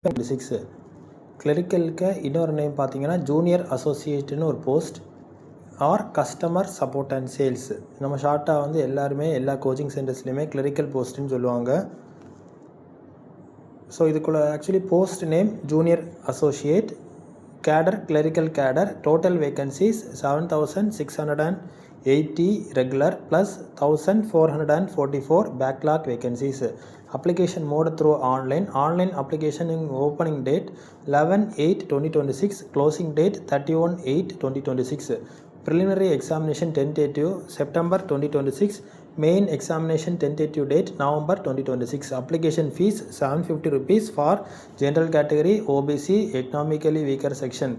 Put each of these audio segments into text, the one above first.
26 கிளரிக்கலுக்கு இன்னொரு நேம் பார்த்தீங்கன்னா ஜூனியர் அசோசியேட்னு ஒரு post or customer support and sales. நம்ம ஷார்ட்டாக வந்து எல்லாருமே எல்லா கோச்சிங் சென்டர்ஸ்லையுமே கிளரிக்கல் போஸ்ட்டுன்னு சொல்லுவாங்க. ஸோ இதுக்குள்ள actually post name junior associate, cadre clerical cadre, total vacancies 7680 regular plus 1444 backlog vacancies. Application mode through online application in opening date 11/8/2026, closing date 31/8/2026. Preliminary examination tentative September 2026, main examination tentative date November 2026. Application fees 750 rupees for general category, OBC, economically weaker section,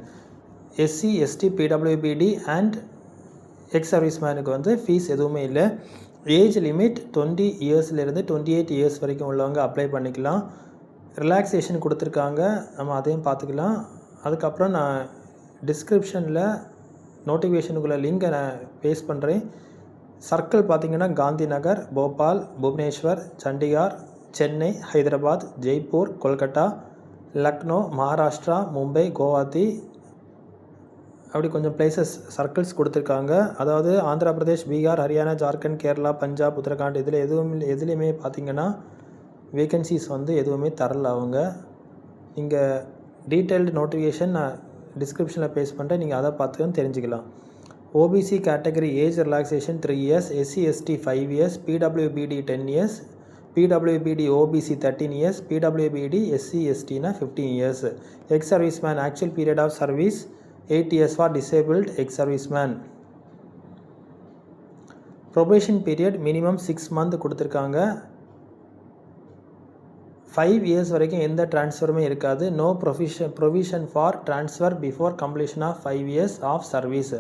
SC, ST, PWBD and ex-servicemanக்கு வந்து fees எதுவுமே இல்லை. Age limit 20 இயர்ஸ்லேருந்து 28 years வரைக்கும் உள்ளவங்க apply பண்ணிக்கலாம். Relaxation கொடுத்துருக்காங்க, நம்ம அதையும் பார்த்துக்கலாம். அதுக்கப்புறம் நான் டிஸ்கிரிப்ஷனில் நோட்டிஃபிகேஷனுக்குள்ள லிங்கை நான் பேஸ்ட் பண்ணுறேன். சர்க்கிள் பார்த்திங்கன்னா காந்தி நகர், போபால், புவனேஸ்வர், சண்டிகார், சென்னை, ஹைதராபாத், ஜெய்ப்பூர், கொல்கட்டா, லக்னோ, மகாராஷ்டிரா, மும்பை, குவஹாத்தி, அப்படி கொஞ்சம் பிளேசஸ் சர்க்கிள்ஸ் கொடுத்துருக்காங்க. அதாவது ஆந்திரா பிரதேஷ், பீகார், ஹரியானா, ஜார்க்கண்ட், கேரளா, பஞ்சாப், உத்தரகாண்ட் இதில் எதுலேயுமே பார்த்திங்கன்னா வேகன்சிஸ் வந்து எதுவுமே தரல அவங்க. இங்கே டீட்டெயில்டு நோட்டிஃபிகேஷன் நான் டிஸ்கிரிப்ஷனில் பேஸ்ட் பண்ணுறேன், நீங்கள் அதை பார்த்து தெரிஞ்சுக்கலாம். OBC category age relaxation 3 years, SC ST 5 years, PWBD 10 years, PWBD OBC 13 years, PWBD SC எஸ்டினா 15 years. Ex serviceman actual period of service 8 years for disabled ex-serviceman. Probation period minimum 6 month கொடுத்துருக்காங்க. 5 years வரைக்கும் எந்த ட்ரான்ஸ்ஃபருமே இருக்காது. No provision for transfer before completion of 5 years of service.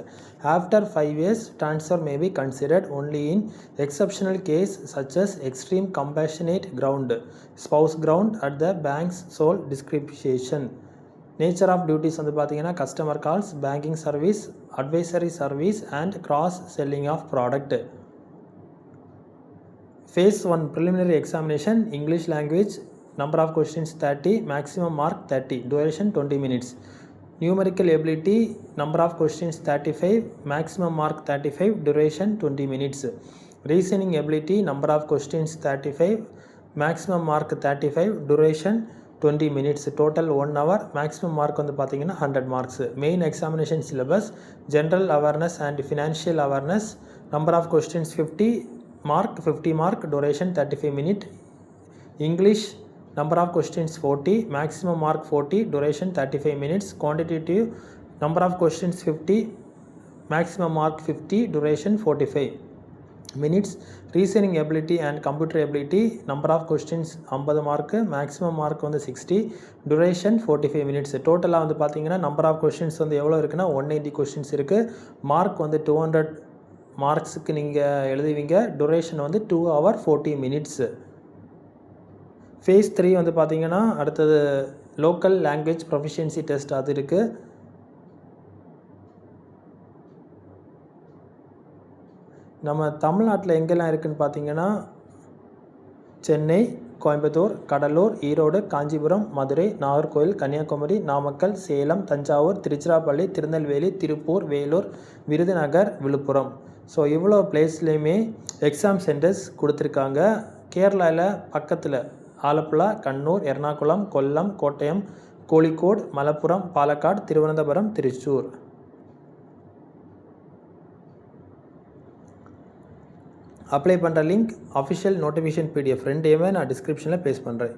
After 5 years, transfer may be considered only in exceptional case such as extreme compassionate ground, spouse ground at the bank's sole discretion. Nature of duties வந்து பார்த்தீங்கன்னா customer calls, banking service, advisory service and cross selling of product. Phase 1 preliminary examination, English language, number of questions 30, maximum mark 30, duration 20 minutes. Numerical ability, number of questions 35, maximum mark 35, duration 20 minutes. Reasoning ability, number of questions 35, maximum mark 35, duration 20 minutes. Total 1 hour. Maximum mark வந்து பார்த்தீங்கன்னா 100 marks. Main examination syllabus general awareness and financial awareness. Number of questions 50 mark, duration 35 minutes. English, number of questions 40, maximum mark 40, duration 35 minutes. Quantitative, number of questions 50, maximum mark 50, duration 45 minutes. Reasoning ability and computer ability, number of questions 50 mark, maximum mark வந்து 60, duration 45 minutes. டோட்டலாக வந்து பார்த்தீங்கன்னா number of questions வந்து எவ்வளோ இருக்குன்னா 180 questions இருக்குது. Mark வந்து 200 மார்க்ஸுக்கு நீங்கள் எழுதுவீங்க. duration வந்து 2 hour 40 minutes. ஃபேஸ் 3 வந்து பார்த்தீங்கன்னா அடுத்தது லோக்கல் லாங்குவேஜ் ப்ரொஃபிஷியன்சி டெஸ்ட் அது இருக்குது. நம்ம தமிழ்நாட்டில் எங்கெல்லாம் இருக்குதுன்னு பார்த்தீங்கன்னா சென்னை, கோயம்புத்தூர், கடலூர், ஈரோடு, காஞ்சிபுரம், மதுரை, நாகர்கோவில், கன்னியாகுமரி, நாமக்கல், சேலம், தஞ்சாவூர், திருச்சிராப்பள்ளி, திருநெல்வேலி, திருப்பூர், வேலூர், விருதுநகர், விழுப்புரம். ஸோ இவ்வளோ பிளேஸ்லேயுமே எக்ஸாம் சென்டர்ஸ் கொடுத்துருக்காங்க. கேரளாவில் பக்கத்தில் ஆலப்புழா, கண்ணூர், எர்ணாகுளம், கொல்லம், கோட்டயம், கோழிக்கோடு, மலப்புரம், பாலக்காடு, திருவனந்தபுரம், திருச்சூர். அப்ளை பண்ணுற லிங்க் அஃபிஷியல் நோட்டிஃபிகேஷன் PDF ரெண்டையுமே நான் டிஸ்கிரிப்ஷனில் பேஸ்ட் பண்ணுறேன்.